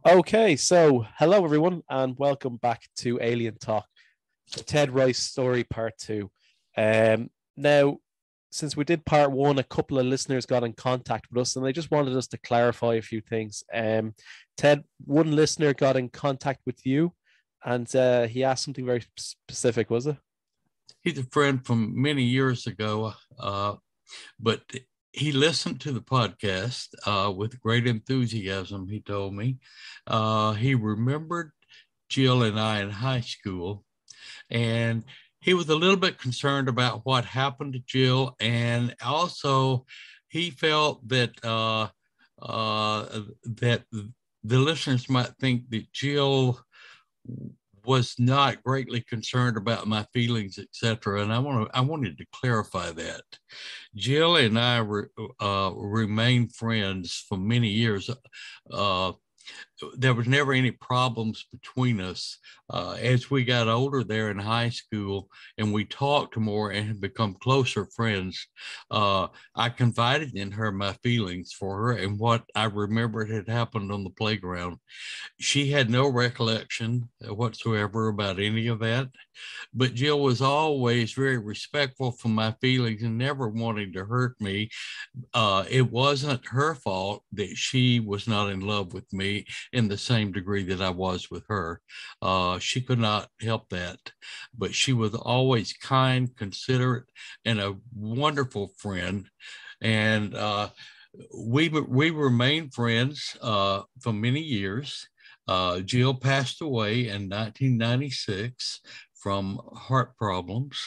Okay, so hello everyone, and welcome back to Alien Talk, the Ted Rice story part two. Now, since we did part one, a couple of listeners got in contact with us, and they just wanted us to clarify a few things. Ted, one listener got in contact with you, and he asked something very specific, was it? He's a friend from many years ago, but he listened to the podcast with great enthusiasm, he told me. He remembered Jill and I in high school, and he was a little bit concerned about what happened to Jill, and also he felt that the listeners might think that Jill was not greatly concerned about my feelings, etc. And I wanted to clarify that. Jill and I remained friends for many years. Uh, there was never any problems between us. As we got older there in high school and we talked more and had become closer friends, I confided in her my feelings for her and what I remembered had happened on the playground. She had no recollection whatsoever about any of that. But Jill was always very respectful for my feelings and never wanting to hurt me. It wasn't her fault that she was not in love with me in the same degree that I was with her. She could not help that. But she was always kind, considerate, and a wonderful friend. And we remained friends for many years. Jill passed away in 1996 from heart problems.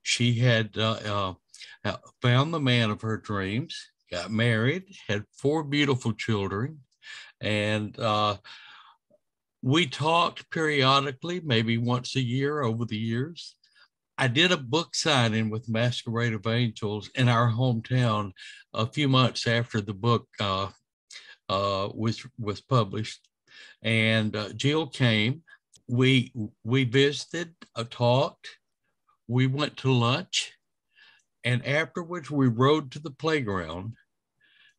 She had found the man of her dreams, got married, had four beautiful children, and we talked periodically, maybe once a year over the years. I did a book signing with Masquerade of Angels in our hometown a few months after the book was published, and Jill came. We visited, talked. We went to lunch, and afterwards we rode to the playground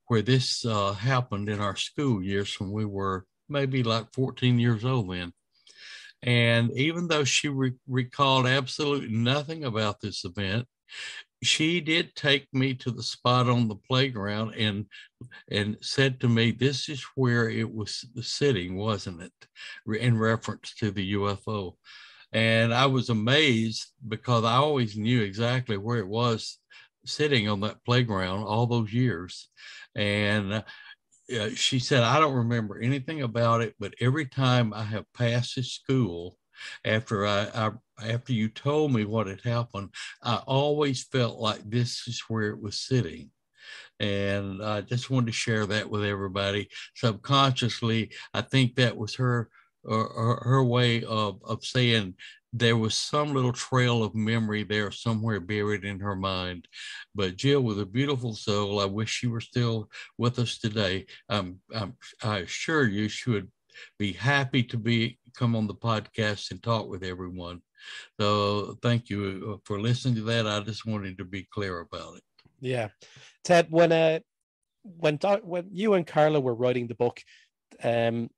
where this happened in our school years when we were maybe like 14 years old then. And even though she recalled absolutely nothing about this event, she did take me to the spot on the playground and said to me, "This is where it was sitting, wasn't it?" In reference to the UFO. And I was amazed because I always knew exactly where it was sitting on that playground all those years. And she said, "I don't remember anything about it, but every time I have passed this school, after you told me what had happened, I always felt like this is where it was sitting." And I just wanted to share that with everybody. Subconsciously, I think that was her way of saying there was some little trail of memory there somewhere buried in her mind. But Jill was a beautiful soul. I wish she were still with us today. I assure you she would be happy to come on the podcast and talk with everyone. So thank you for listening to that. I just wanted to be clear about it. Yeah, Ted, when you and Carla were writing the book, um,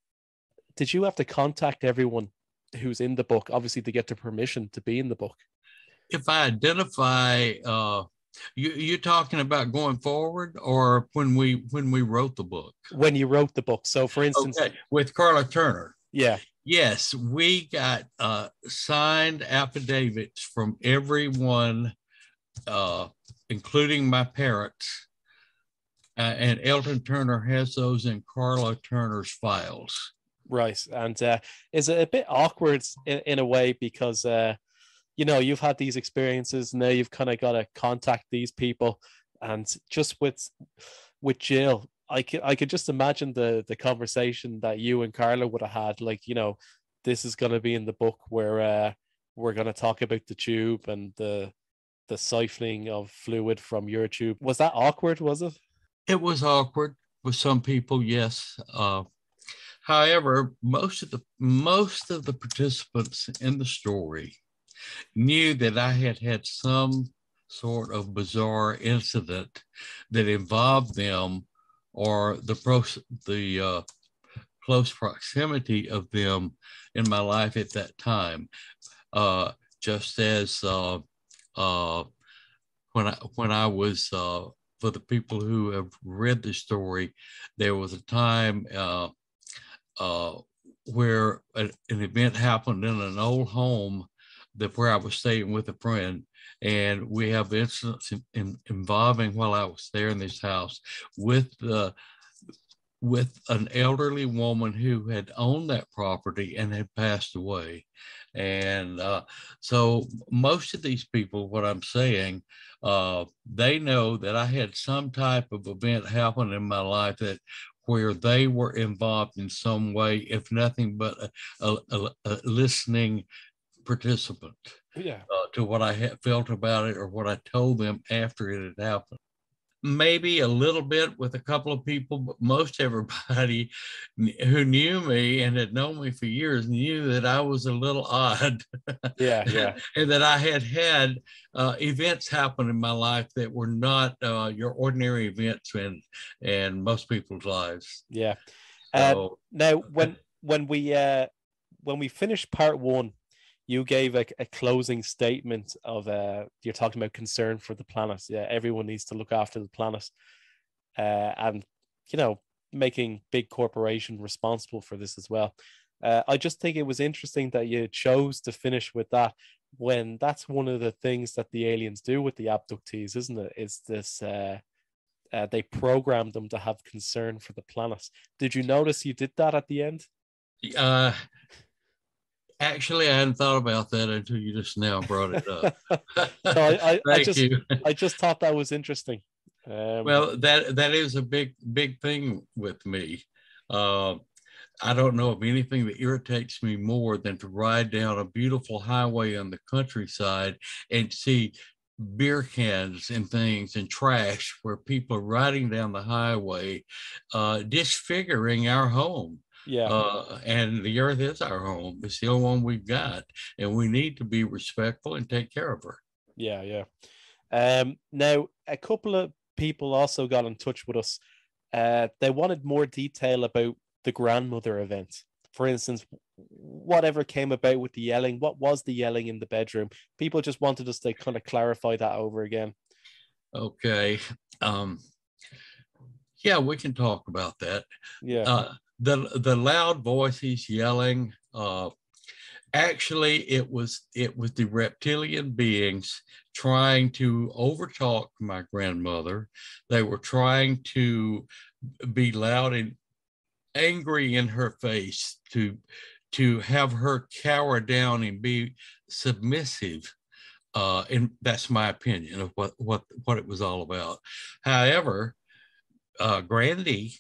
did you have to contact everyone who's in the book, obviously, to get the permission to be in the book? If I identify, you're talking about going forward, or when we wrote the book? When you wrote the book. So, for instance, okay, with Carla Turner. Yeah. Yes, we got signed affidavits from everyone, including my parents. And Elton Turner has those in Carla Turner's files. Right. And is it a bit awkward in a way because, you've had these experiences, now you've kind of got to contact these people. And just with Jill, I could just imagine the conversation that you and Carla would have had. Like, this is going to be in the book where we're going to talk about the tube and the siphoning of fluid from your tube. Was that awkward, was it? It was awkward with some people, yes. However, most of the participants in the story knew that I had had some sort of bizarre incident that involved them or the close proximity of them in my life at that time. Just as when I was for the people who have read the story, there was a time where an event happened in an old home where I was staying with a friend. And we have incidents involving while I was there in this house with an elderly woman who had owned that property and had passed away. And so most of these people, what I'm saying, they know that I had some type of event happen in my life that where they were involved in some way, if nothing but a listening participant to what I had felt about it or what I told them after it had happened. Maybe a little bit with a couple of people, but most everybody who knew me and had known me for years knew that I was a little odd. Yeah. And that I had events happen in my life that were not your ordinary events in most people's lives. Yeah. So, now, when we finished part one, you gave a closing statement of you're talking about concern for the planet. Yeah, everyone needs to look after the planet, and making big corporation responsible for this as well. I just think it was interesting that you chose to finish with that, when that's one of the things that the aliens do with the abductees, isn't it? It's this they program them to have concern for the planet. Did you notice you did that at the end? Actually, I hadn't thought about that until you just now brought it up. So Thank you. I just thought that was interesting. Well, that is a big thing with me. I don't know of anything that irritates me more than to ride down a beautiful highway on the countryside and see beer cans and things and trash where people are riding down the highway, disfiguring our home. Yeah. And the earth is our home. It's the only one we've got, and we need to be respectful and take care of her. Yeah. Now, a couple of people also got in touch with us. They wanted more detail about the grandmother event. For instance, whatever came about with the yelling, what was the yelling in the bedroom? People just wanted us to kind of clarify that over again. Okay. Yeah, we can talk about that. Yeah. The loud voices yelling, actually it was the reptilian beings trying to overtalk my grandmother. They were trying to be loud and angry in her face, to have her cower down and be submissive. And that's my opinion of what it was all about. However, Grandy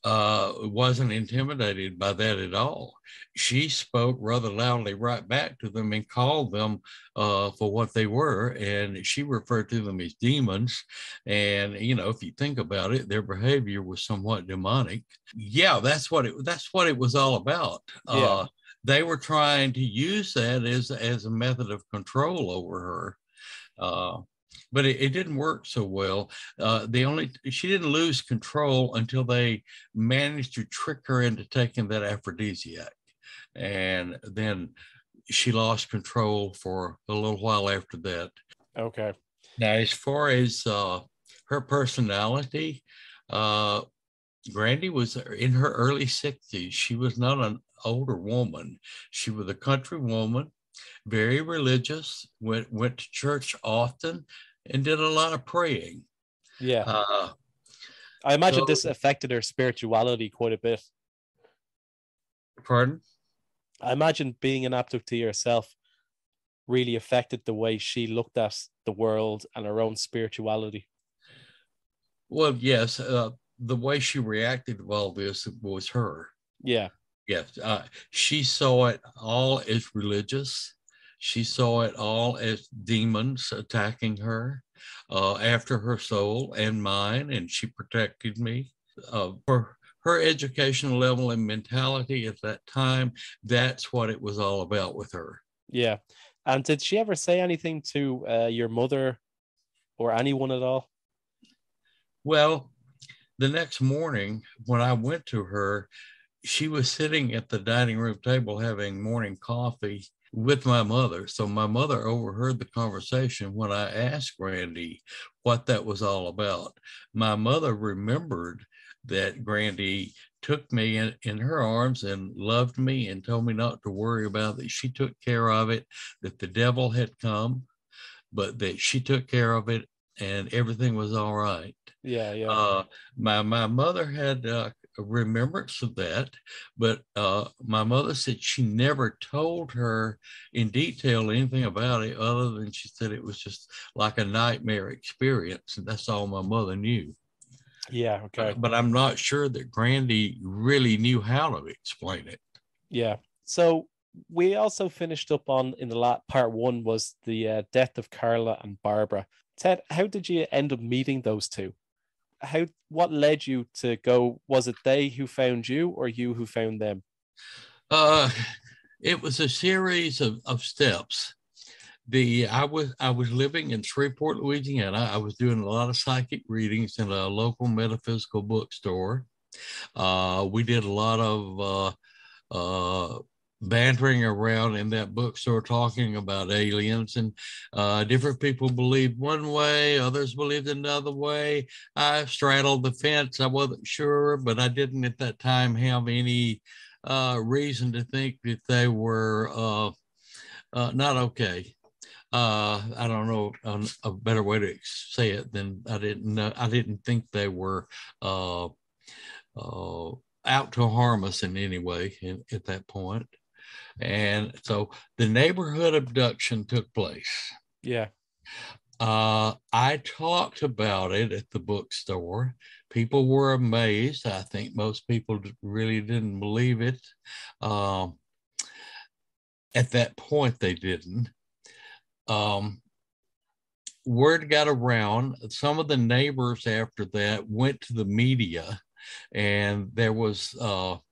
wasn't intimidated by that at all. She spoke rather loudly right back to them and called them for what they were, and she referred to them as demons. And if you think about it, their behavior was somewhat demonic. Yeah, that's what it was all about. Yeah. They were trying to use that as a method of control over her. But it didn't work so well. She didn't lose control until they managed to trick her into taking that aphrodisiac, and then she lost control for a little while after that. Okay. Now, as far as her personality, Grandy was in her early 60s. She was not an older woman. She was a country woman, very religious, went to church often, and did a lot of praying. Yeah. I imagine this affected her spirituality quite a bit. Pardon? I imagine being an abductee herself really affected the way she looked at the world and her own spirituality. Well, yes. The way she reacted to all this was her. Yeah. Yes. She saw it all as religious. She saw it all as demons attacking her after her soul and mine, and she protected me. For her educational level and mentality at that time, that's what it was all about with her. Yeah. And did she ever say anything to your mother or anyone at all? Well, the next morning when I went to her, she was sitting at the dining room table having morning coffee with my mother. So my mother overheard the conversation when I asked Grandy what that was all about. My mother remembered that Grandy took me in her arms and loved me and told me not to worry about it. She took care of it, that the devil had come, but that she took care of it and everything was all right. Yeah, yeah. My mother had a remembrance of that, but my mother said she never told her in detail anything about it, other than she said it was just like a nightmare experience, and that's all my mother knew. Yeah, okay. But I'm not sure that Grandy really knew how to explain it. Yeah. So we also finished up on in the part one was the death of Carla and Barbara. Ted, how did you end up meeting those two? What led you to go? Was it they who found you or you who found them? Uh, it was a series of steps. I was living in Shreveport, Louisiana. I was doing a lot of psychic readings in a local metaphysical bookstore. We did a lot of bantering around in that bookstore talking about aliens, and different people believed one way, others believed another way. I straddled the fence. I wasn't sure, but I didn't at that time have any reason to think that they were not okay. I don't know a better way to say it than I didn't know. I didn't think they were uh, out to harm us in any way at that point. And so the neighborhood abduction took place. Yeah. I talked about it at the bookstore. People were amazed. I think most people really didn't believe it. At that point, they didn't. Word got around. Some of the neighbors after that went to the media, and there was now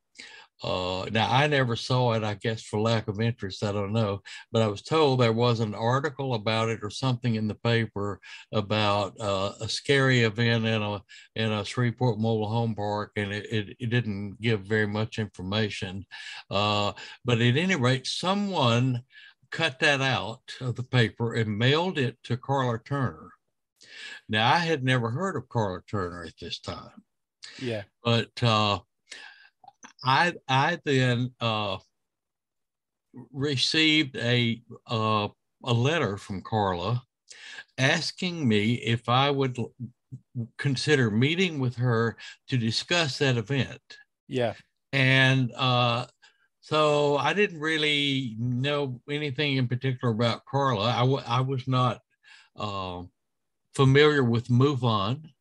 I never saw it, I guess for lack of interest, I don't know, but I was told there was an article about it or something in the paper about a scary event in a Shreveport mobile home park, and it didn't give very much information. But at any rate, someone cut that out of the paper and mailed it to Carla Turner. Now, I had never heard of Carla Turner at this time, Yeah. but I then received a letter from Carla asking me if I would consider meeting with her to discuss that event. Yeah. And so I didn't really know anything in particular about Carla. I was not familiar with Move On,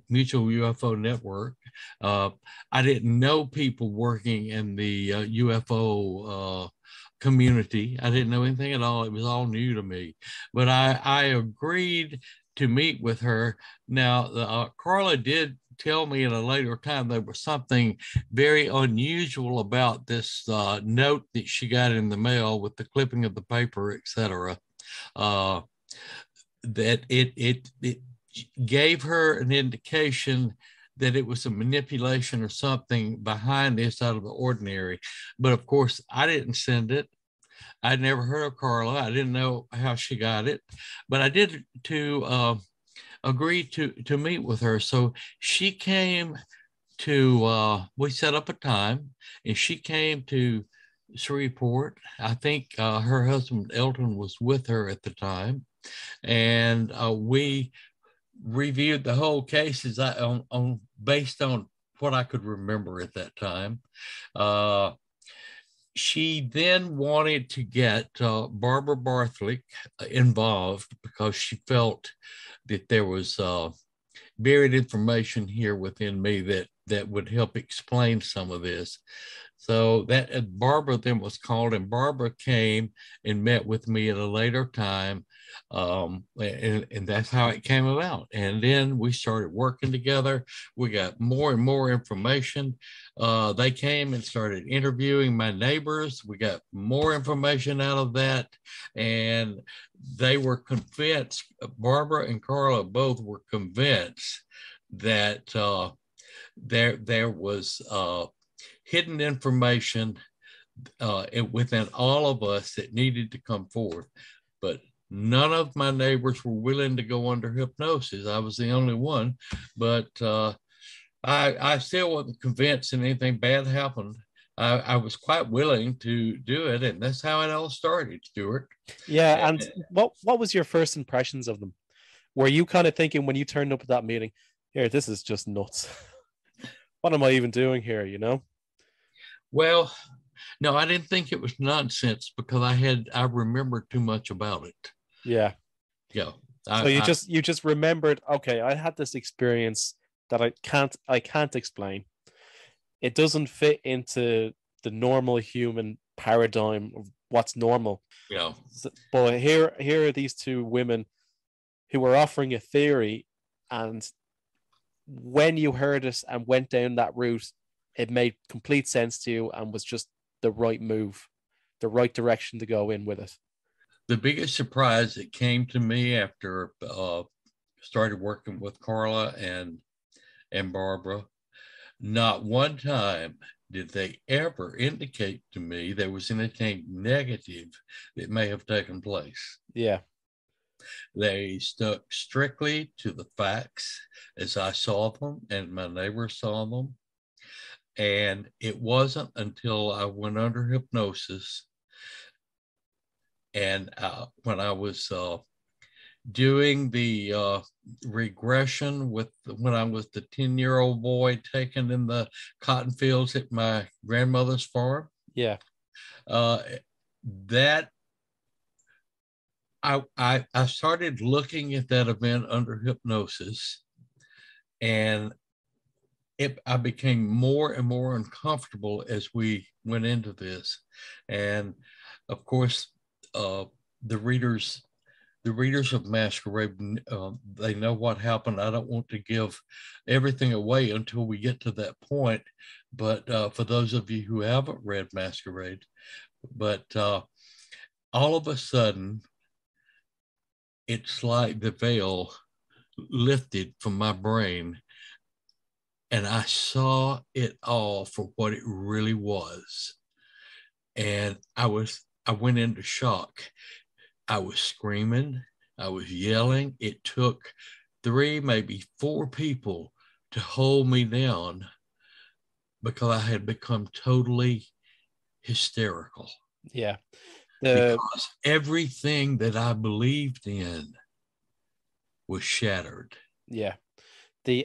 Mutual UFO Network. I didn't know people working in the UFO community. I didn't know anything at all. It was all new to me. But I agreed to meet with her. Now, Carla did tell me at a later time there was something very unusual about this note that she got in the mail with the clipping of the paper, etc. That it gave her an indication that it was a manipulation or something behind this out of the ordinary. But of course, I didn't send it. I'd never heard of Carla. I didn't know how she got it, but I did to agree to meet with her. So she came to, we set up a time, and she came to Shreveport. I think her husband Elton was with her at the time, and we reviewed the whole case on based on what I could remember at that time. She then wanted to get Barbara Barthlick involved because she felt that there was buried information here within me that would help explain some of this. So that Barbara then was called, and Barbara came and met with me at a later time, and that's how it came about. And then we started working together. We got more and more information. They came and started interviewing my neighbors. We got more information out of that, and they were convinced. Barbara and Carla both were convinced that there was hidden information within all of us that needed to come forth. But none of my neighbors were willing to go under hypnosis. I was the only one, but I still wasn't convinced that anything bad happened. I was quite willing to do it, and that's how it all started, Stuart. Yeah, and what was your first impressions of them? Were you kind of thinking when you turned up at that meeting, here, this is just nuts. What am I even doing here, you know? Well, no, I didn't think it was nonsense because I remembered too much about it. Yeah. Yeah. So you just remembered, okay, I had this experience that I can't explain. It doesn't fit into the normal human paradigm of what's normal. Yeah. But here are these two women who were offering a theory, and when you heard it and went down that route, it made complete sense to you and was just the right move, the right direction to go in with it. The biggest surprise that came to me after started working with Carla and Barbara, not one time did they ever indicate to me there was anything negative that may have taken place. Yeah. They stuck strictly to the facts as I saw them and my neighbors saw them. And it wasn't until I went under hypnosis and when I was doing the regression when I was the 10-year-old boy taken in the cotton fields at my grandmother's farm. Yeah. That I started looking at that event under hypnosis, and I became more and more uncomfortable as we went into this. And of course, the readers of Masquerade, they know what happened. I don't want to give everything away until we get to that point. But for those of you who haven't read Masquerade, but all of a sudden, it's like the veil lifted from my brain, and I saw it all for what it really was. And I went into shock. I was screaming, I was yelling. It took 3, maybe 4 people to hold me down because I had become totally hysterical. Yeah. Because everything that I believed in was shattered. Yeah.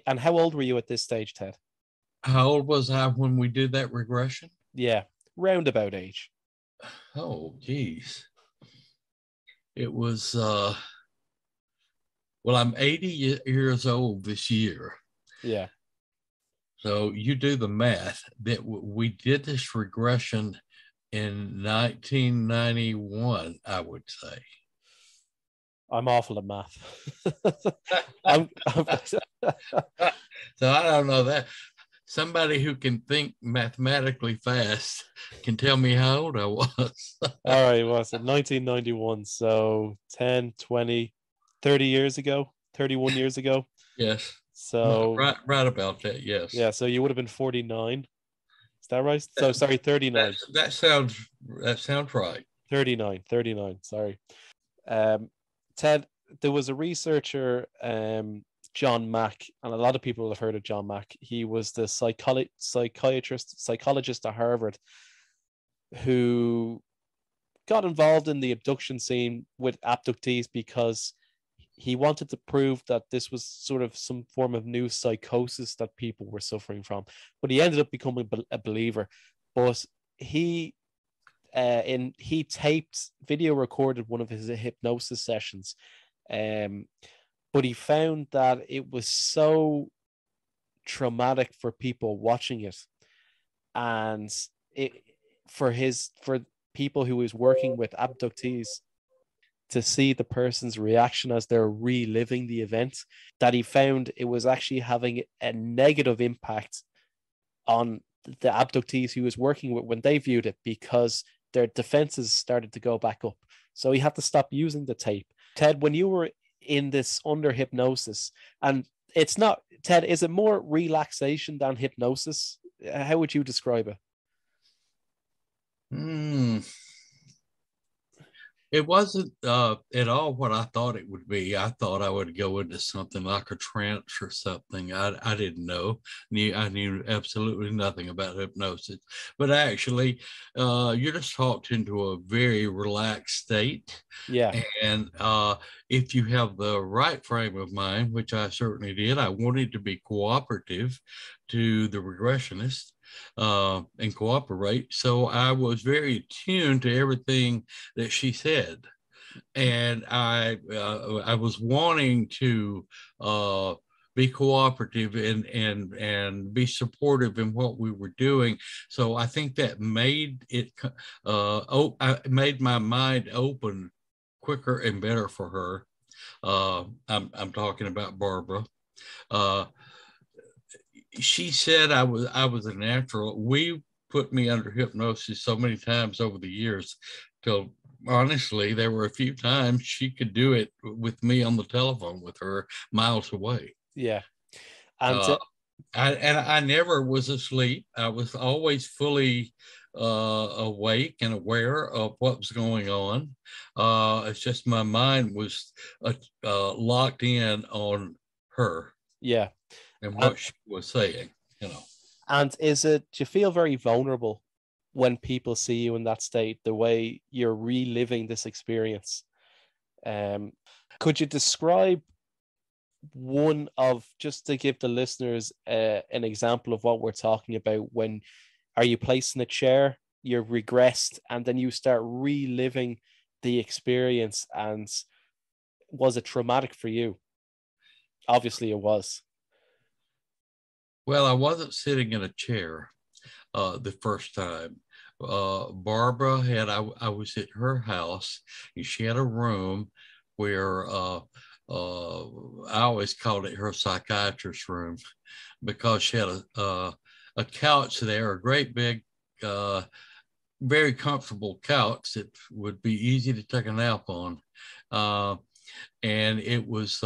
And how old were you at this stage, Ted? How old was I when we did that regression? Yeah, roundabout age. Oh, geez. It was, well, I'm 80 years old this year. Yeah. So you do the math. That we did this regression in 1991, I would say. I'm awful at math. So I don't know that. Somebody who can think mathematically fast can tell me how old I was. All right, was it 1991? So 10, 20, 30 years ago, 31 years ago. Yes. So right about that, yes. Yeah, so you would have been 49. Is that right? So sorry, 39. That sounds right. 39, sorry. Ted, there was a researcher, John Mack, and a lot of people have heard of John Mack. He was the psychologist at Harvard who got involved in the abduction scene with abductees because he wanted to prove that this was sort of some form of new psychosis that people were suffering from. But he ended up becoming a believer. But he taped, video recorded one of his hypnosis sessions. But he found that it was so traumatic for people watching it, and for people who was working with abductees to see the person's reaction as they're reliving the event, that he found it was actually having a negative impact on the abductees he was working with when they viewed it, because their defenses started to go back up. So he had to stop using the tape. Ted, when you were in this under hypnosis, and it's not, Ted, is it more relaxation than hypnosis? How would you describe it? It wasn't at all what I thought it would be. I thought I would go into something like a trance or something. I didn't know. I knew absolutely nothing about hypnosis. But actually, you're just talked into a very relaxed state. Yeah. And if you have the right frame of mind, which I certainly did, I wanted to be cooperative to the regressionist and cooperate. So I was very attuned to everything that she said, and I was wanting to be cooperative and be supportive in what we were doing. So I think that made it I made my mind open quicker and better for her. I'm talking about Barbara. Uh, she said I was a natural. We put me under hypnosis so many times over the years till honestly there were a few times she could do it with me on the telephone with her miles away. Yeah. And I never was asleep. I was always fully awake and aware of what was going on. It's just my mind was locked in on her. Yeah. And what she was saying, you know. And do you feel very vulnerable when people see you in that state, the way you're reliving this experience? Could you describe one of, just to give the listeners an example of what we're talking about? When are you placed in a chair, you're regressed, and then you start reliving the experience? And was it traumatic for you? Obviously it was. Well, I wasn't sitting in a chair the first time. Barbara I was at her house, and she had a room where I always called it her psychiatrist room because she had a couch there, a great big, very comfortable couch that would be easy to take a nap on. And it was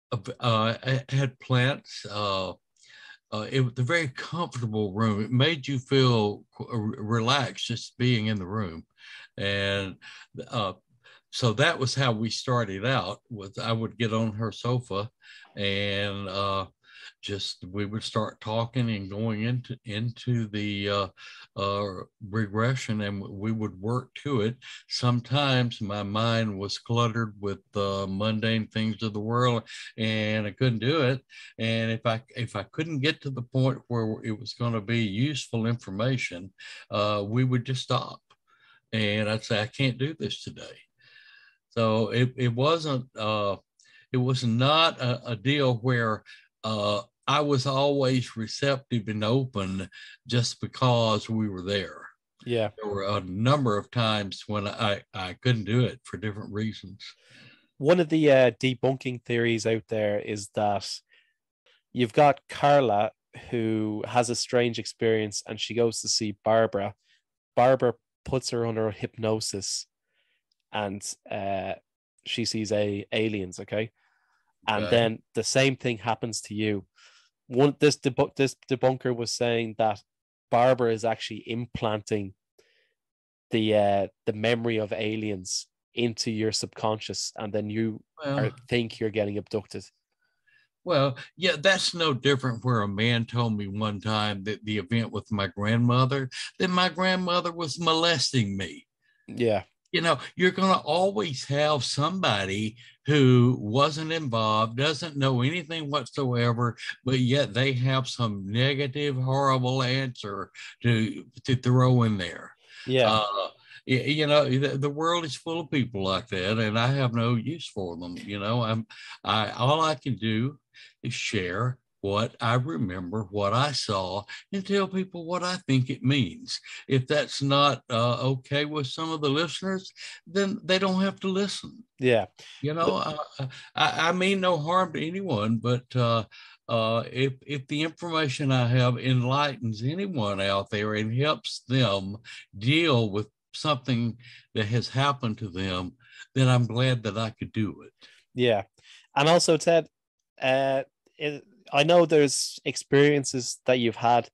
it had plants. It was a very comfortable room. It made you feel relaxed just being in the room, and so that was how we started out. Was I would get on her sofa, and just we would start talking and going into the regression, and we would work to it. Sometimes my mind was cluttered with mundane things of the world, and I couldn't do it. And if I couldn't get to the point where it was going to be useful information, we would just stop, and I'd say I can't do this today. So it wasn't. It was not a deal where I was always receptive and open just because we were there. Yeah. There were a number of times when I couldn't do it for different reasons. One of the debunking theories out there is that you've got Carla, who has a strange experience, and she goes to see Barbara. Barbara puts her under hypnosis, and she sees aliens, okay? And then the same thing happens to you. This debunker was saying that Barbara is actually implanting the memory of aliens into your subconscious, and then you think you're getting abducted. Well, yeah, that's no different where a man told me one time that the event with my grandmother, that my grandmother was molesting me. Yeah. You know, you're going to always have somebody who wasn't involved, doesn't know anything whatsoever, but yet they have some negative, horrible answer to throw in there. Yeah. You know, the world is full of people like that, and I have no use for them. You know, all I can do is share what I remember, what I saw, and tell people what I think it means. If that's not okay with some of the listeners, then they don't have to listen. Yeah. You know, I mean no harm to anyone, but if the information I have enlightens anyone out there and helps them deal with something that has happened to them, then I'm glad that I could do it. Yeah. And also, Ted, I know there's experiences that you've had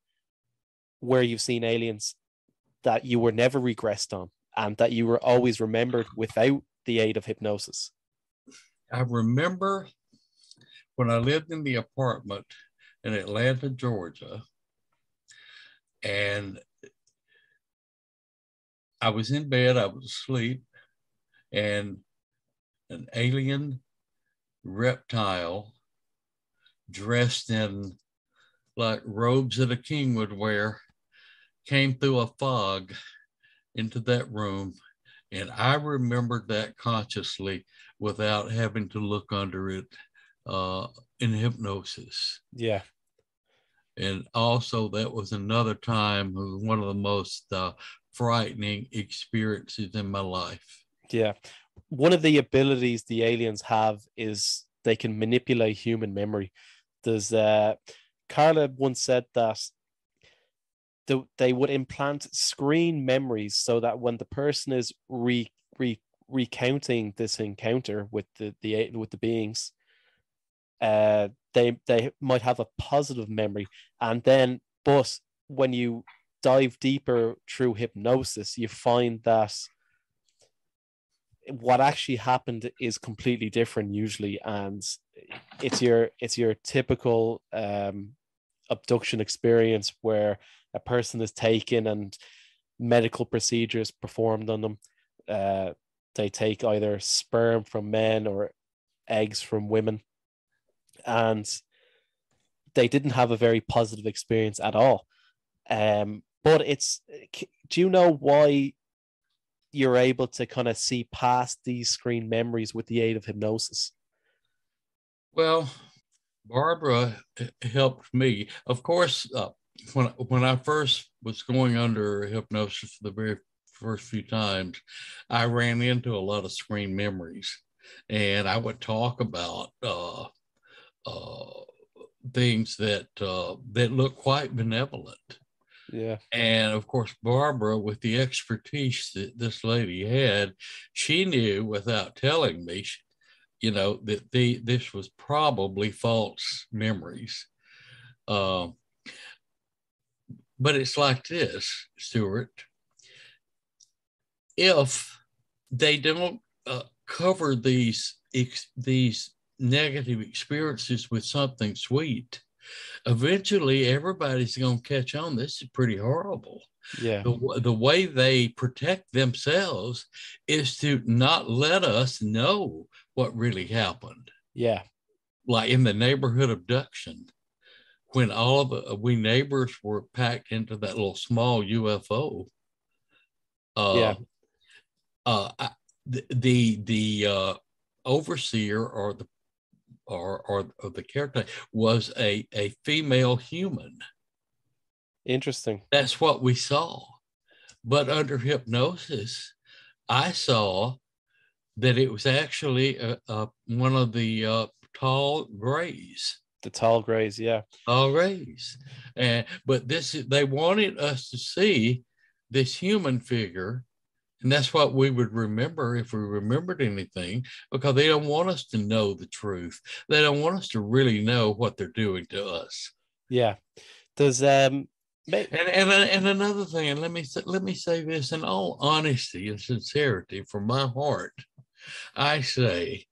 where you've seen aliens that you were never regressed on and that you were always remembered without the aid of hypnosis. I remember when I lived in the apartment in Atlanta, Georgia, and I was in bed, I was asleep, and an alien reptile dressed in like robes that a king would wear came through a fog into that room. And I remembered that consciously without having to look under it in hypnosis. Yeah. And also, that was another time, one of the most frightening experiences in my life. Yeah. One of the abilities the aliens have is they can manipulate human memory. There's Carla once said that they would implant screen memories so that when the person is recounting this encounter with the beings, they might have a positive memory, and then but when you dive deeper through hypnosis, you find that what actually happened is completely different usually, and it's your typical abduction experience where a person is taken and medical procedures performed on them. They take either sperm from men or eggs from women, and they didn't have a very positive experience at all. But do you know why you're able to kind of see past these screen memories with the aid of hypnosis? Well, Barbara helped me. Of course, when I first was going under hypnosis for the very first few times, I ran into a lot of screen memories, and I would talk about things that look quite benevolent. Yeah. And of course, Barbara, with the expertise that this lady had, she knew without telling me, that this was probably false memories. But it's like this, Stuart. If they don't cover these negative experiences with something sweet, eventually everybody's going to catch on. This is pretty horrible. Yeah. The way they protect themselves is to not let us know what really happened. Yeah. Like in the neighborhood abduction, when all of we neighbors were packed into that little small UFO. Yeah. The overseer or the caretaker was a female human. Interesting. That's what we saw. But under hypnosis, I saw that it was actually one of the tall grays. The tall grays, yeah. Tall grays. But they wanted us to see this human figure. And that's what we would remember if we remembered anything, because they don't want us to know the truth. They don't want us to really know what they're doing to us. Yeah. There's and another thing, and let me say this in all honesty and sincerity from my heart. I say,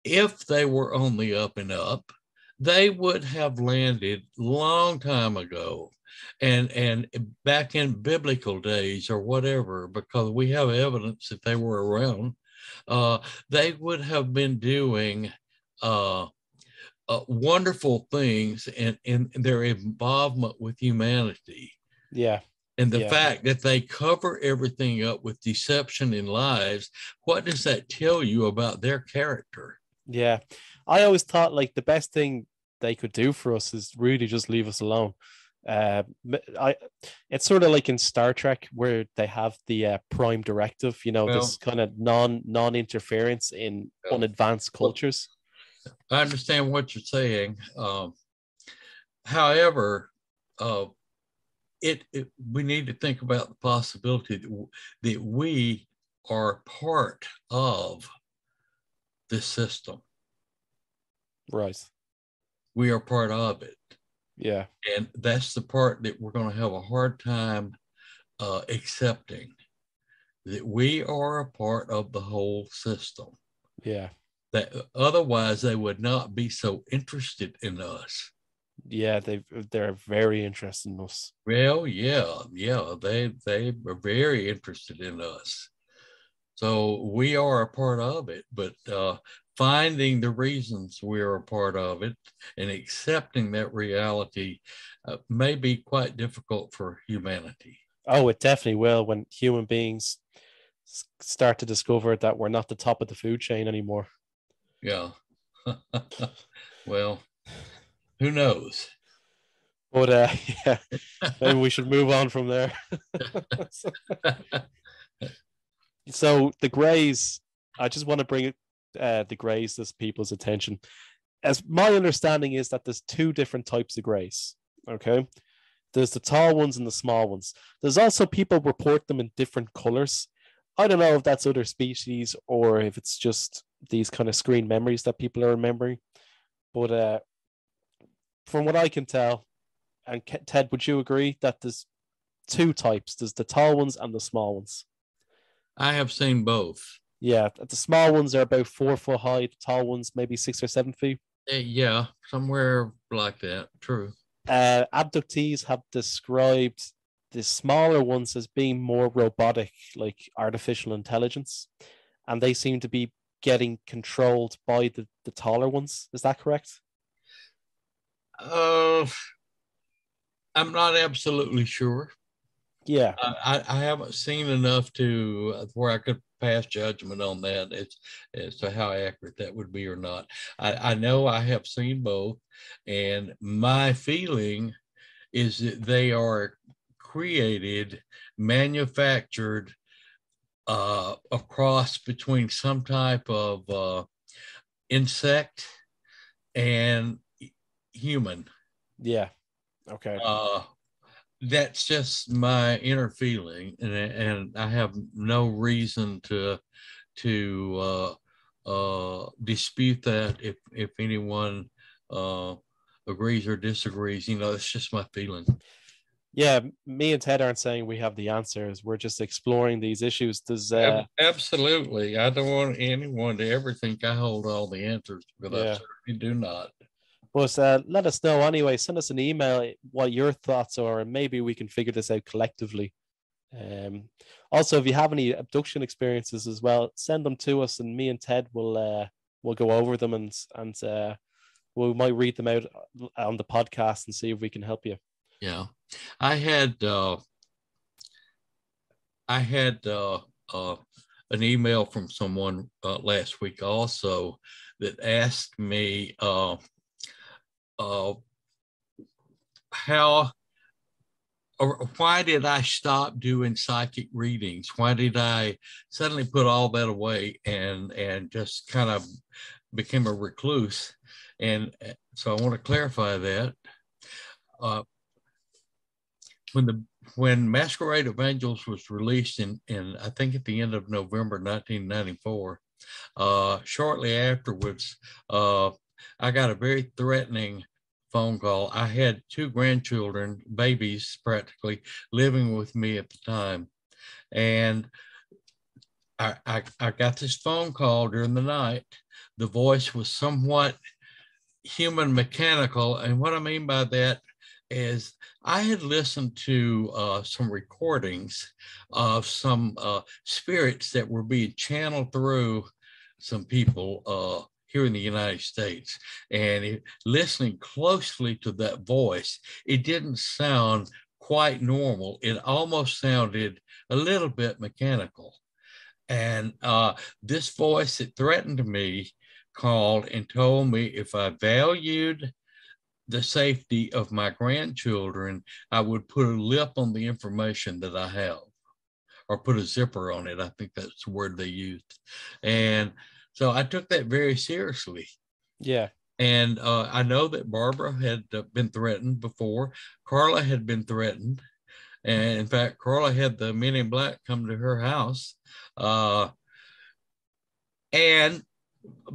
if they were on the up and up, they would have landed long time ago, and back in biblical days or whatever, because we have evidence that they were around. They would have been doing wonderful things in their involvement with humanity. Yeah. And the fact that they cover everything up with deception and lies, what does that tell you about their character? Yeah. I always thought like the best thing they could do for us is really just leave us alone. It's sort of like in Star Trek where they have the prime directive, this kind of non-interference in unadvanced cultures. I understand what you're saying. However, we need to think about the possibility that we are part of the system. Right. We are part of it. Yeah. And that's the part that we're going to have a hard time accepting, that we are a part of the whole system. Yeah. That otherwise they would not be so interested in us. Yeah, they're very interested in us. Well, yeah, they are very interested in us. So we are a part of it, but finding the reasons we are a part of it and accepting that reality may be quite difficult for humanity. Oh, it definitely will when human beings start to discover that we're not the top of the food chain anymore. Yeah. Well, who knows? But yeah, maybe we should move on from there. So the Greys, I just want to bring the Greys to people's attention. As my understanding is that there's two different types of Greys. Okay, there's the tall ones and the small ones. There's also people report them in different colors. I don't know if that's other species or if it's just these kind of screen memories that people are remembering. But from what I can tell, and Ted, would you agree that there's two types? There's the tall ones and the small ones. I have seen both. Yeah, the small ones are about 4 foot high. The tall ones maybe 6 or 7 feet. Yeah, somewhere like that. True. Abductees have described the smaller ones as being more robotic, like artificial intelligence, and they seem to be getting controlled by the taller ones. Is that correct? Uh, I'm not absolutely sure. Yeah, I haven't seen enough to where I could pass judgment on that as to how accurate that would be or not. I know I have seen both, and my feeling is that they are created, manufactured, a cross between some type of insect and human. yeah, okay. That's just my inner feeling, and I have no reason to dispute that if anyone agrees or disagrees. It's just my feeling. Yeah, me and Ted aren't saying we have the answers. We're just exploring these issues. Does Absolutely, I don't want anyone to ever think I hold all the answers, because I yeah. certainly do not. But let us know anyway. Send us an email what your thoughts are, and maybe we can figure this out collectively. Also, if you have any abduction experiences as well, send them to us, and me and Ted will go over them and we might read them out on the podcast and see if we can help you. Yeah, I had I had an email from someone last week also that asked me how or why did I stop doing psychic readings? Why did I suddenly put all that away and just kind of became a recluse? And so I want to clarify that. Uh, when Masquerade of Angels was released in I think at the end of November 1994, shortly afterwards, I got a very threatening phone call. I had two grandchildren, babies practically, living with me at the time. And I got this phone call during the night. The voice was somewhat human mechanical. And what I mean by that is I had listened to some recordings of some spirits that were being channeled through some people here in the United States. And listening closely to that voice, it didn't sound quite normal. It almost sounded a little bit mechanical. And this voice that threatened me called and told me if I valued the safety of my grandchildren, I would put a lip on the information that I have, or put a zipper on it. I think that's the word they used. And so I took that very seriously. Yeah. And I know that Barbara had been threatened before. Carla had been threatened. And in fact, Carla had the Men in Black come to her house. And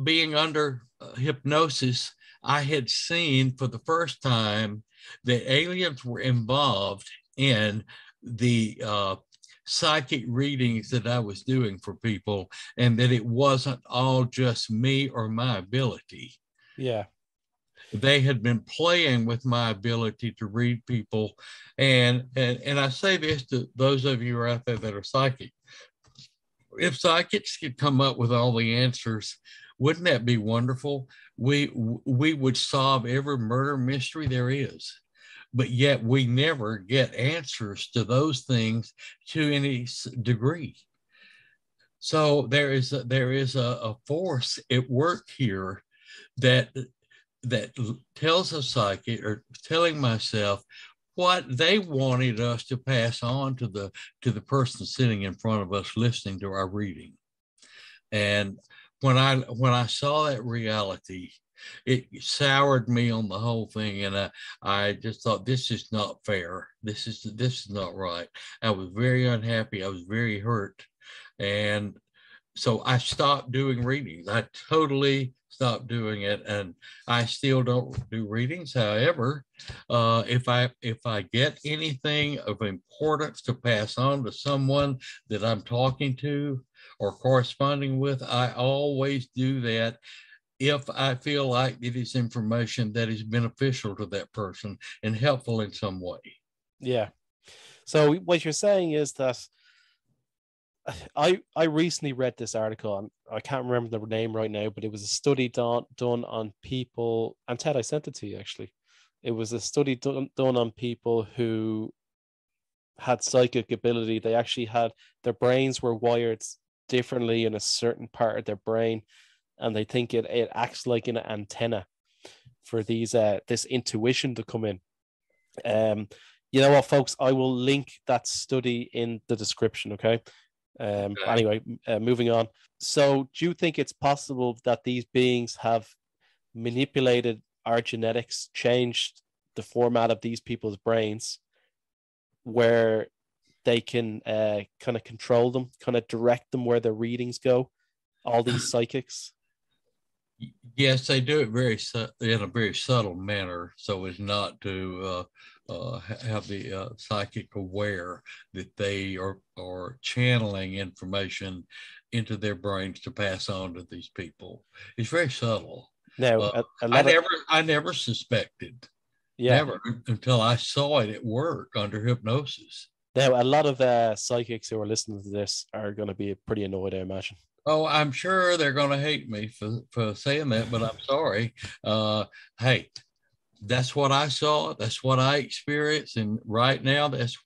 being under hypnosis, I had seen for the first time that aliens were involved in the psychic readings that I was doing for people, and that it wasn't all just me or my ability. Yeah. They had been playing with my ability to read people. And I say this to those of you out there that are psychic. If psychics could come up with all the answers, wouldn't that be wonderful? We would solve every murder mystery there is, but yet we never get answers to those things to any degree. So there is a force at work here that that tells a psychic, or telling myself, what they wanted us to pass on to the person sitting in front of us listening to our reading. And when I saw that reality, it soured me on the whole thing, and I just thought, this is not fair. This is not right. I was very unhappy. I was very hurt, and so I stopped doing readings. I totally stopped doing it, and I still don't do readings. However, if I get anything of importance to pass on to someone that I'm talking to or corresponding with, I always do that if I feel like it is information that is beneficial to that person and helpful in some way. Yeah. So what you're saying is that I recently read this article, and I can't remember the name right now, but it was a study done on people. And Ted, I sent it to you actually. It was a study done on people who had psychic ability. They actually had, their brains were wired differently in a certain part of their brain, and they think it acts like an antenna for these this intuition to come in. You know what, folks? I will link that study in the description. Okay. Anyway, moving on. So, do you think it's possible that these beings have manipulated our genetics, changed the format of these people's brains, where they can kind of control them, kind of direct them where their readings go? All these psychics. Yes, they do it in a very subtle manner, so as not to have the psychic aware that they are channeling information into their brains to pass on to these people. It's very subtle. Now, a lot of I never suspected, yeah. never, until I saw it at work under hypnosis. Now, a lot of psychics who are listening to this are going to be pretty annoyed, I imagine. Oh, I'm sure they're going to hate me for saying that, but I'm sorry. Hey, that's what I saw. That's what I experienced, and right now, that's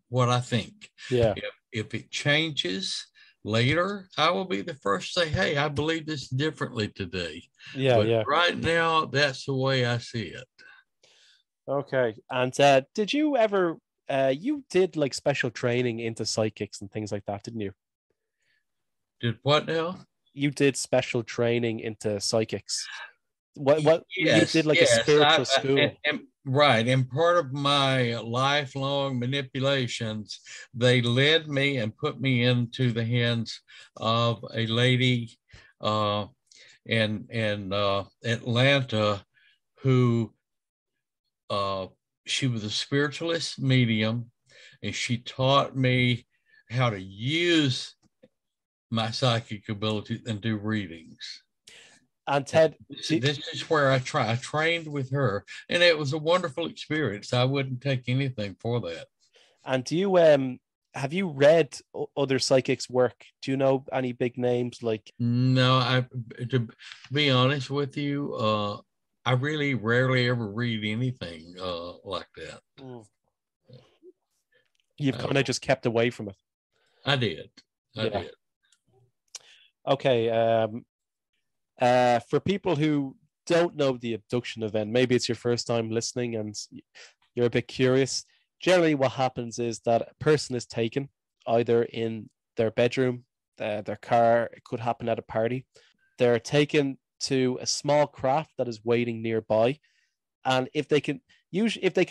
what I think. Yeah. If it changes later, I will be the first to say, "Hey, I believe this differently today." Yeah, but yeah. right now, that's the way I see it. Okay. And did you ever? You did like special training into psychics and things like that, didn't you? Did what now? You did special training into psychics. What you Yes, did, like a yes. spiritual school. Right. And part of my lifelong manipulations, they led me and put me into the hands of a lady in Atlanta who she was a spiritualist medium, and she taught me how to use my psychic ability and do readings. And Ted, this is where I trained with her, and it was a wonderful experience. I wouldn't take anything for that. And do you have you read other psychics' work? Do you know any big names like? No, to be honest with you, I really rarely ever read anything like that. You've kind of just kept away from it. I did. I did. Okay. For people who don't know the abduction event, maybe it's your first time listening and you're a bit curious. Generally, what happens is that a person is taken either in their bedroom, their car. It could happen at a party. They're taken to a small craft that is waiting nearby, and if they can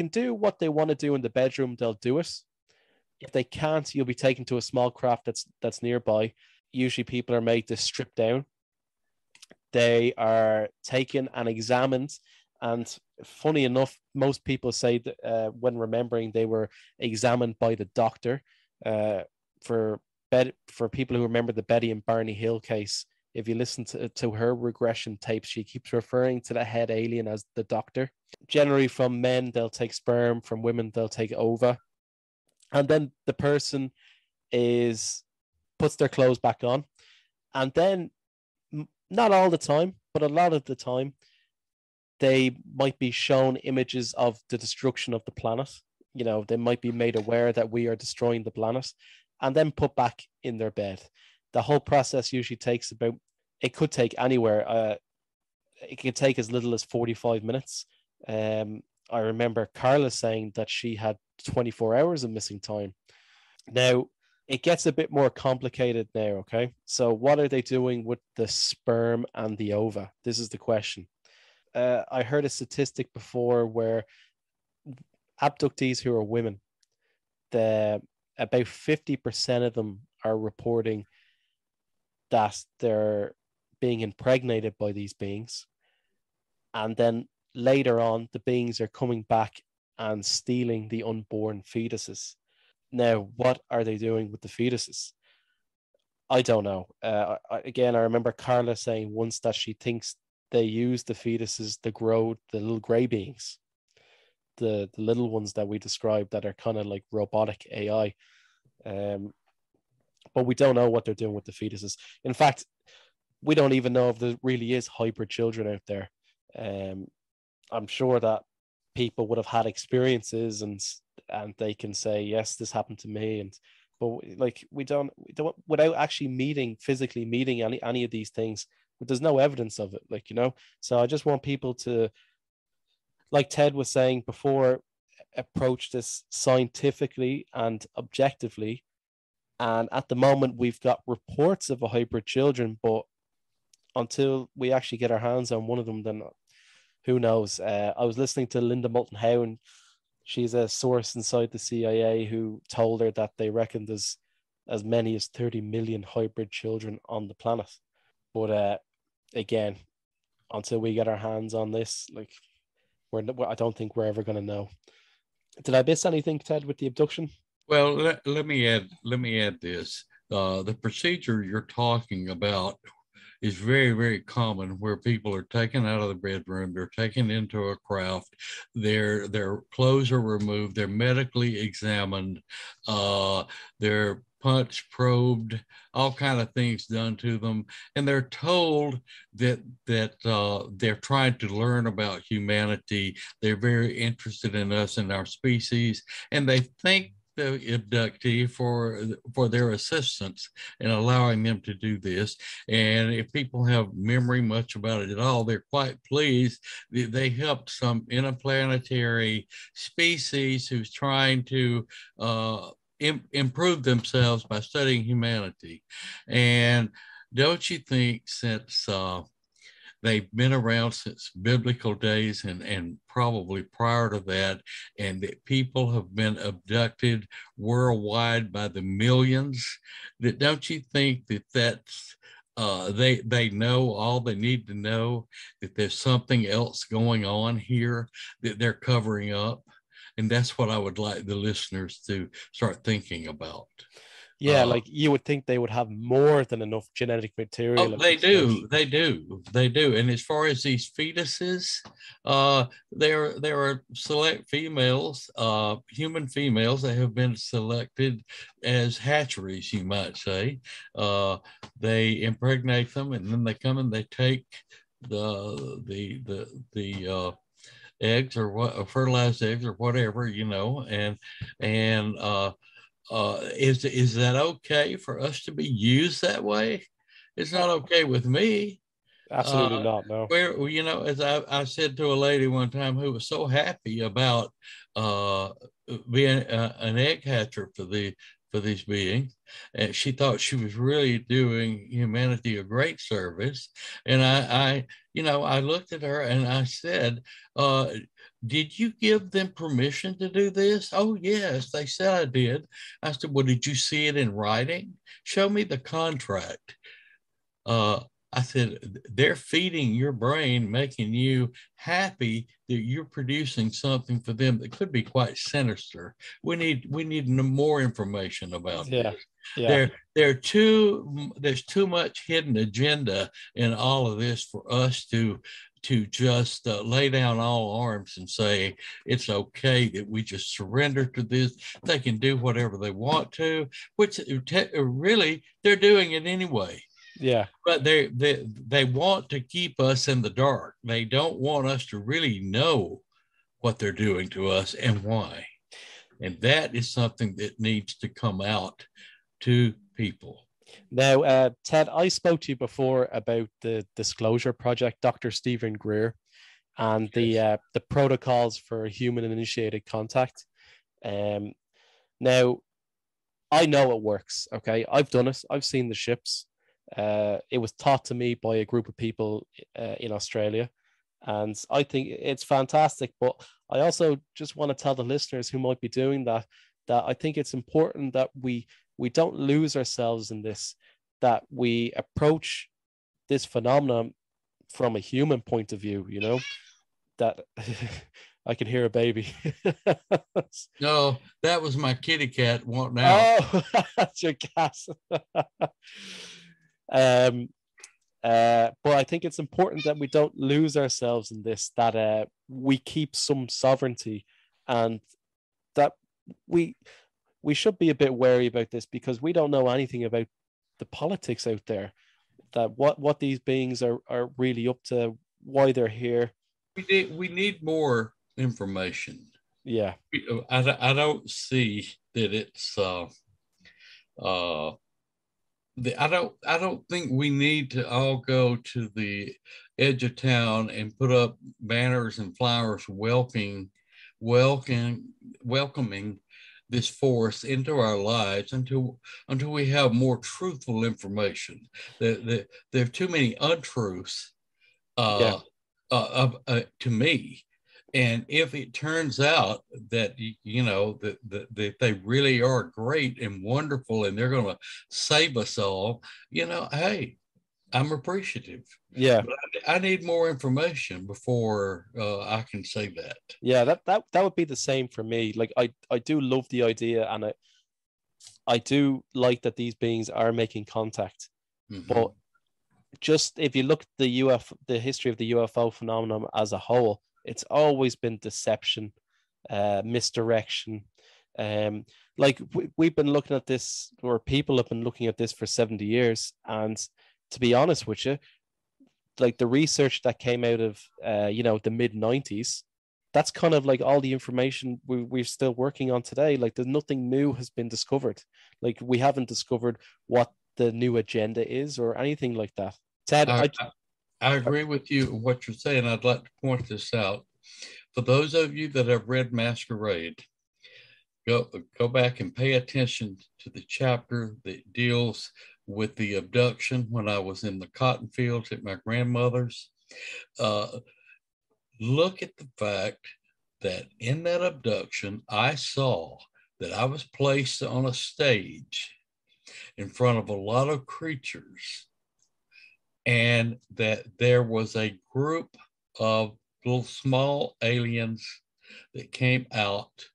do what they want to do in the bedroom, they'll do it. If they can't, you'll be taken to a small craft that's nearby. Usually, people are made to strip down. They are taken and examined. And funny enough, most people say that when remembering, they were examined by the doctor. For for people who remember the Betty and Barney Hill case, if you listen to her regression tapes, she keeps referring to the head alien as the doctor. Generally, from men, they'll take sperm. From women, they'll take ova. And then the person is puts their clothes back on. And then, not all the time, but a lot of the time, they might be shown images of the destruction of the planet. You know, they might be made aware that we are destroying the planet and then put back in their bed. The whole process usually takes about, it could take anywhere. It could take as little as 45 minutes. I remember Carla saying that she had 24 hours of missing time. Now, it gets a bit more complicated now, okay? So, what are they doing with the sperm and the ova? This is the question. I heard a statistic before where abductees who are women, about 50% of them are reporting that they're being impregnated by these beings. And then later on, the beings are coming back and stealing the unborn fetuses. Now, what are they doing with the fetuses? I don't know. Again, I remember Carla saying once that she thinks they use the fetuses to grow the little gray beings, the little ones that we described that are kind of like robotic AI. But we don't know what they're doing with the fetuses. In fact, we don't even know if there really is hybrid children out there. I'm sure that people would have had experiences and they can say, yes, this happened to me. And but like we don't without actually physically meeting any of these things, but there's no evidence of it, like, you know. So I just want people to, like Ted was saying before, approach this scientifically and objectively. And at the moment, we've got reports of a hybrid children, but until we actually get our hands on one of them, then who knows? I was listening to Linda Moulton Howe, and she's a source inside the CIA who told her that they reckon there's as many as 30 million hybrid children on the planet. But again, until we get our hands on this, like, I don't think we're ever going to know. Did I miss anything, Ted, with the abduction? Well, let me add this. The procedure you're talking about is very, very common, where people are taken out of the bedroom, they're taken into a craft, their clothes are removed, they're medically examined, they're punched, probed, all kind of things done to them, and they're told that they're trying to learn about humanity. They're very interested in us and our species, and they think the abductee for their assistance in allowing them to do this. And if people have memory much about it at all, they're quite pleased that they helped some interplanetary species who's trying to improve themselves by studying humanity. And don't you think, since they've been around since biblical days and probably prior to that, and that people have been abducted worldwide by the millions, that don't you think that that's they know all they need to know, that there's something else going on here that they're covering up? And that's what I would like the listeners to start thinking about. Yeah, like you would think they would have more than enough genetic material. Oh, they do. And as far as these fetuses, there are select females, human females that have been selected as hatcheries, you might say. They impregnate them, and then they come and they take the eggs, or what, fertilized eggs or whatever, you know, and is that okay for us to be used that way? It's not okay with me. Absolutely not. No. Where, you know, as I said to a lady one time who was so happy about being an egg hatcher for these beings, and she thought she was really doing humanity a great service. And I looked at her and I said, did you give them permission to do this? Oh, yes, they said I did. I said, well, did you see it in writing? Show me the contract. I said, they're feeding your brain, making you happy that you're producing something for them that could be quite sinister. We need more information about Yeah, this. yeah, There's too much hidden agenda in all of this for us to just lay down all arms and say it's okay that we just surrender to this. They can do whatever they want to, which really they're doing it anyway. yeah, But they want to keep us in the dark. They don't want us to really know what they're doing to us and why. And that is something that needs to come out to people. Now, Ted, I spoke to you before about the Disclosure Project, Dr. Stephen Greer, and Yes. the protocols for human initiated contact. Um, Now, I know it works. Okay, I've done it. I've seen the ships. It was taught to me by a group of people in Australia, and I think it's fantastic. But I also just want to tell the listeners who might be doing that that I think it's important that we don't lose ourselves in this. That we approach this phenomenon from a human point of view. You know that I can hear a baby. No, that was my kitty cat wanting out. Oh, that's your cat. um, but I think it's important that we don't lose ourselves in this, that we keep some sovereignty, and that we we should be a bit wary about this because we don't know anything about the politics out there, that what these beings are really up to, why they're here. We need more information. Yeah, I don't see that it's uh I don't think we need to all go to the edge of town and put up banners and flowers welcoming welcoming this force into our lives until we have more truthful information. There are too many untruths yeah, to me. And if it turns out that that they really are great and wonderful and they're going to save us all, hey, I'm appreciative. yeah. But I need more information before I can say that. Yeah, that would be the same for me. Like I do love the idea, and I do like that these beings are making contact. Mm-hmm. But just if you look at the history of the UFO phenomenon as a whole, it's always been deception, misdirection. Um, like we've been looking at this, or people have been looking at this for 70 years, and to be honest with you, like the research that came out of the mid 90s, that's kind of like all the information we're still working on today. Like there's nothing new has been discovered. Like we haven't discovered what the new agenda is or anything like that. Ted, I, I agree with you in what you're saying. I'd like to point this out. For those of you that have read Masquerade, go back and pay attention to the chapter that deals with the abduction when I was in the cotton fields at my grandmother's. Uh, Look at the fact that in that abduction, I saw that I was placed on a stage in front of a lot of creatures, and that there was a group of little small aliens that came out.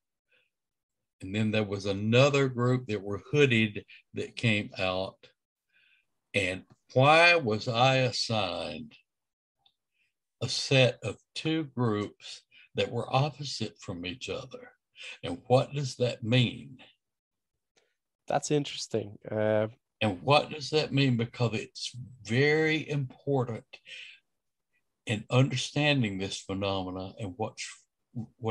And then there was another group that were hooded that came out. And why was I assigned a set of two groups that were opposite from each other? And what does that mean? that's interesting. And what does that mean? Because it's very important in understanding this phenomena and what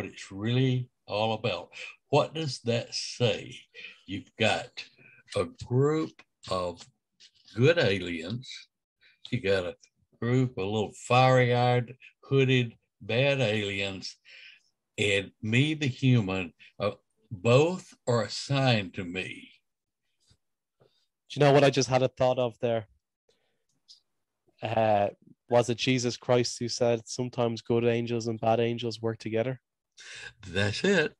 it's really all about. What does that say? You've got a group of good aliens. You got a group of little fiery-eyed, hooded, bad aliens, and me, the human. Both are assigned to me. Do you know what I just had a thought of there? Uh, was it Jesus Christ who said sometimes good angels and bad angels work together? That's it.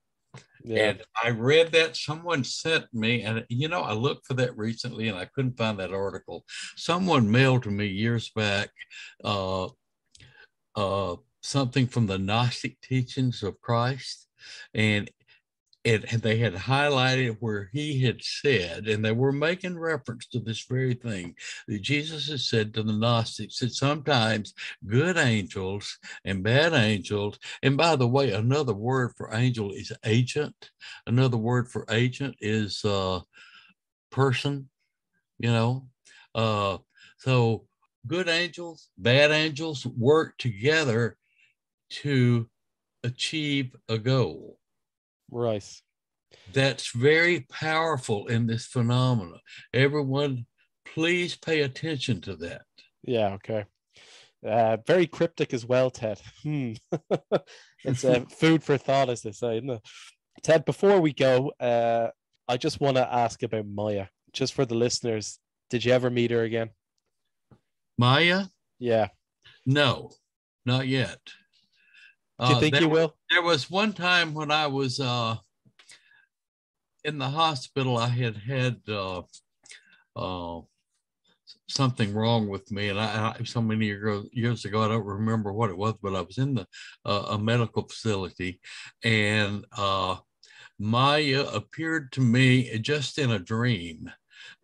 Yeah. And I read that someone sent me, and I looked for that recently and I couldn't find that article. Someone mailed to me years back uh, something from the Gnostic teachings of Christ. And and they had highlighted where he had said, and they were making reference to this very thing, that Jesus has said to the Gnostics that sometimes good angels and bad angels, and by the way, another word for angel is agent. Another word for agent is person, you know. Uh, so good angels, bad angels work together to achieve a goal. Right. That's very powerful in this phenomena. Everyone, please pay attention to that. Yeah. Okay. Very cryptic as well, Ted. It's food for thought, as they say, isn't it? Ted, before we go, I just want to ask about Maya, just for the listeners. Did you ever meet her again? Maya? Yeah. No, not yet. Do you think you will? There was one time when I was in the hospital. I had uh, something wrong with me, and I so many years ago, I don't remember what it was, but I was in a medical facility, and Maya appeared to me just in a dream.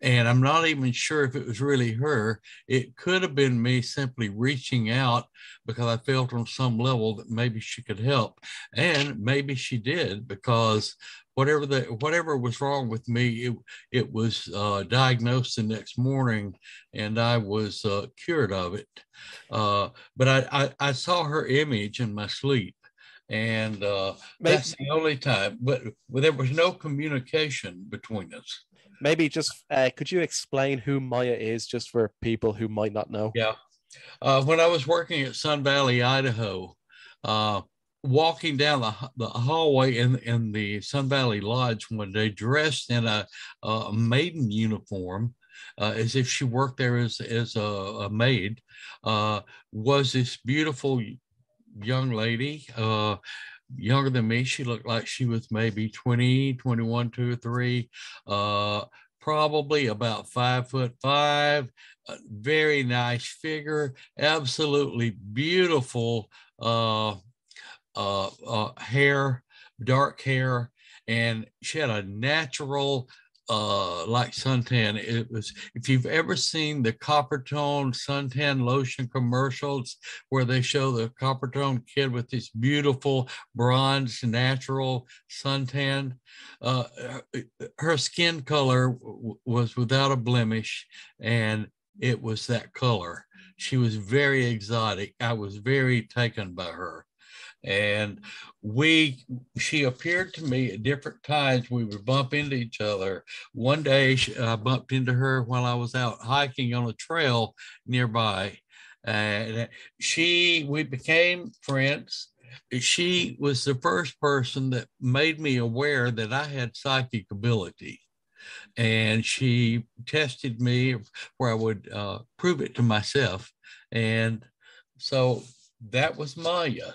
And I'm not even sure if it was really her. It could have been me simply reaching out because I felt on some level that maybe she could help. And maybe she did, because whatever was wrong with me, it was diagnosed the next morning, and I was cured of it. But I saw her image in my sleep, and that's the only time. But there was no communication between us. Maybe just could you explain who Maya is, just for people who might not know? Yeah. When I was working at Sun Valley, Idaho, walking down the hallway in the Sun Valley Lodge one day, dressed in a maiden uniform, as if she worked there as a maid, was this beautiful young lady, younger than me. She looked like she was maybe 20, 21, 2 or 3, probably about 5'5", very nice figure, absolutely beautiful hair, dark hair, and she had a natural like suntan. It was, if you've ever seen the Coppertone suntan lotion commercials where they show the Coppertone kid with this beautiful bronze natural suntan, uh, her skin color was without a blemish, and it was that color. She was very exotic. I was very taken by her. And she appeared to me at different times. We would bump into each other. One day I bumped into her while I was out hiking on a trail nearby, and we became friends. She was the first person that made me aware that I had psychic ability, and she tested me where I would prove it to myself. And so that was Maya.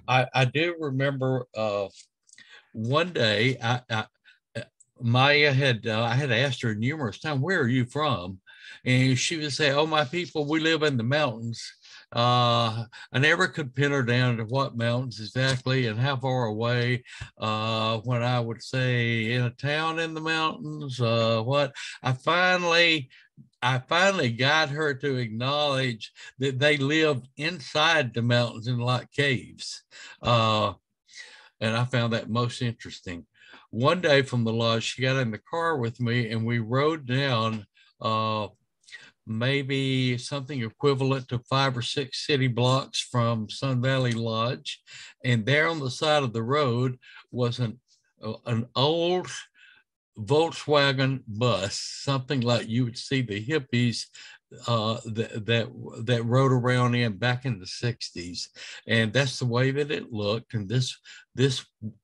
I do remember one day Maya I had asked her numerous times, "Where are you from?" And she would say, "Oh, my people, we live in the mountains." I never could pin her down to what mountains exactly and how far away. When I would say in a town in the mountains, what I finally got her to acknowledge that they lived inside the mountains in like caves. And I found that most interesting. One day from the lodge, she got in the car with me and we rode down maybe something equivalent to 5 or 6 city blocks from Sun Valley Lodge. And there on the side of the road was an old Volkswagen bus, something like you would see the hippies that rode around in back in the 60s. And that's the way that it looked. And this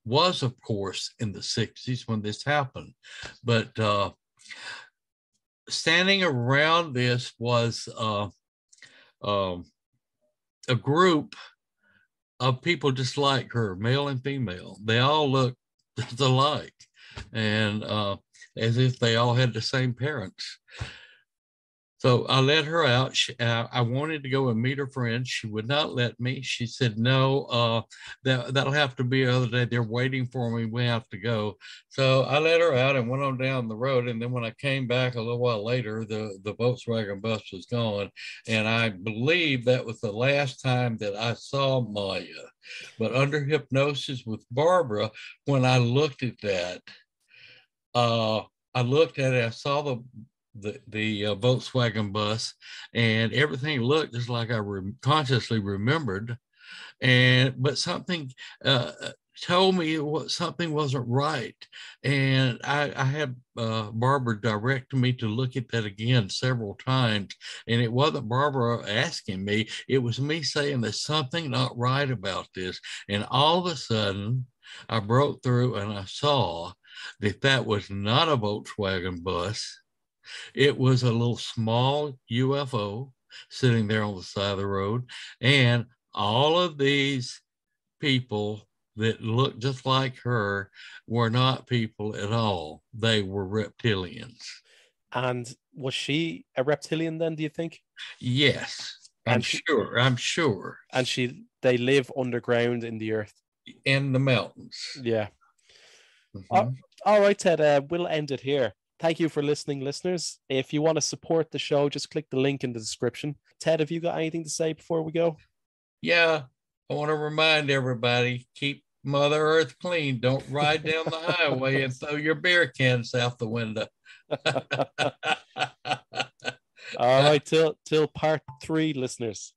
was, of course, in the 60s when this happened. But standing around this was a group of people just like her, male and female. They all looked just alike, and as if they all had the same parents. So I let her out. I wanted to go and meet her friends. She would not let me. She said, no, that'll have to be another day. They're waiting for me. We have to go. So I let her out and went on down the road. And then when I came back a little while later, the Volkswagen bus was gone. And I believe that was the last time that I saw Maya. But under hypnosis with Barbara, when I looked at that, I looked at it, I saw the Volkswagen bus, and everything looked just like I consciously remembered. But something told me something wasn't right, and I had Barbara direct me to look at that again several times, and it wasn't Barbara asking me; it was me saying there's something not right about this. And all of a sudden, I broke through and I saw that was not a Volkswagen bus. It was a little small UFO sitting there on the side of the road. And all of these people that looked just like her were not people at all. They were reptilians. And was she a reptilian then, do you think? Yes, I'm And she sure. I'm sure. and they live underground in the earth. In the mountains. Yeah. Mm-hmm. All right, Ted, we'll end it here. Thank you for listening, listeners. If you want to support the show, just click the link in the description. Ted, have you got anything to say before we go? Yeah, I want to remind everybody, keep Mother Earth clean. Don't ride down the highway and throw your beer cans out the window. All right, till part 3, listeners.